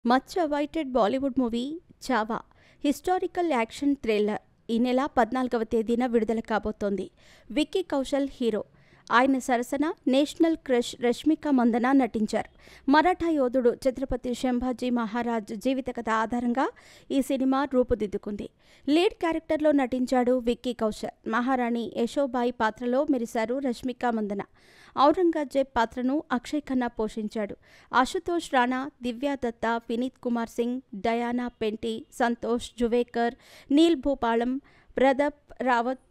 Much awaited Bollywood movie 'Chhaava' historical action thriller ఈ నెల 14వ తేదీన విడుదల కాబోతోంది. విక్కీ కౌశల్ హీరో. ఆయన సరసన నేషనల్ క్రష్ రష్మిక మందన నటించారు. మరాఠా యోధుడు ఛత్రపతి సంభాజీ మహారాజ్ జీవిత కథ ఆధారంగా ఈ సినిమా రూపుదిద్దుకుంది. లీడ్ క్యారెక్టర్లో నటించాడు విక్కీ కౌశల్. మహారాణి యశోబాయి పాత్రలో మెరిశారు రష్మిక మందన. ఔరంగజేబ్ పాత్రను అక్షయ్ ఖన్నా పోషించాడు. ఆశుతోష్ రాణా, దివ్యా దత్తా, వినీత్ కుమార్ సింగ్, డయానా పెంటి, సంతోష్ జువేకర్, నీల్ భూపాళం, ప్రదప్ రావత్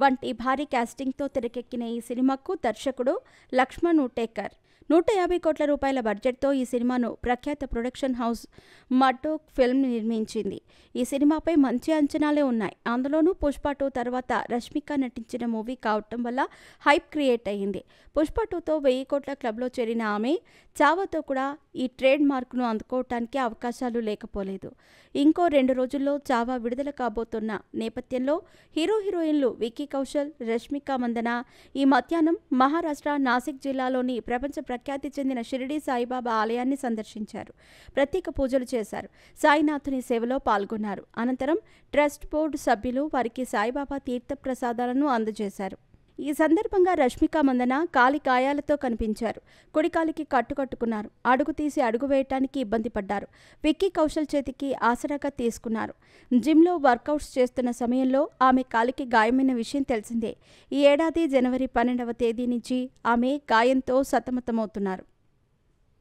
వంటి భారీ కాస్టింగ్తో తెరకెక్కిన ఈ సినిమాకు దర్శకుడు లక్ష్మణ్ ఉటేకర్. 150 కోట్ల రూపాయల బడ్జెట్తో ఈ సినిమాను ప్రఖ్యాత ప్రొడక్షన్ హౌస్ మడ్డోక్ ఫిల్మ్ నిర్మించింది. ఈ సినిమాపై మంచి అంచనాలే ఉన్నాయి. అందులోనూ పుష్ప 2 తర్వాత రష్మిక నటించిన మూవీ కావటం వల్ల హైప్ క్రియేట్ అయ్యింది. పుష్ప 2తో 1000 కోట్ల క్లబ్లో చేరిన ఆమె చావాతో కూడా ఈ ట్రేడ్ మార్క్ను అందుకోవటానికి అవకాశాలు లేకపోలేదు. ఇంకో 2 రోజుల్లో చావా విడుదల కాబోతున్న నేపథ్యంలో హీరోయిన్లు విక్కీ కౌశల్, రష్మిక మందన ఈ మధ్యాహ్నం మహారాష్ట్ర నాసిక్ జిల్లాలోని ప్రపంచ ప్రఖ్యాతి చెందిన షిరిడీ సాయిబాబా ఆలయాన్ని సందర్శించారు. ప్రత్యేక పూజలు చేశారు. సాయినాథుని సేవలో పాల్గొన్నారు. అనంతరం ట్రస్ట్ బోర్డు సభ్యులు వారికి సాయిబాబా తీర్థ ప్రసాదాలను అందజేశారు. ఈ సందర్భంగా రష్మిక మందన కాలి గాయాలతో కనిపించారు. కుడికాలికి కట్టుకున్నారు. అడుగు తీసి అడుగు వేయటానికి ఇబ్బంది పడ్డారు. విక్కీ కౌశల్ చేతికి ఆసరాగా తీసుకున్నారు. జిమ్లో వర్కౌట్స్ చేస్తున్న సమయంలో ఆమె కాలికి గాయమైన విషయం తెలిసిందే. ఈ ఏడాది జనవరి 12వ తేదీ నుంచి ఆమె గాయంతో సతమతమవుతున్నారు.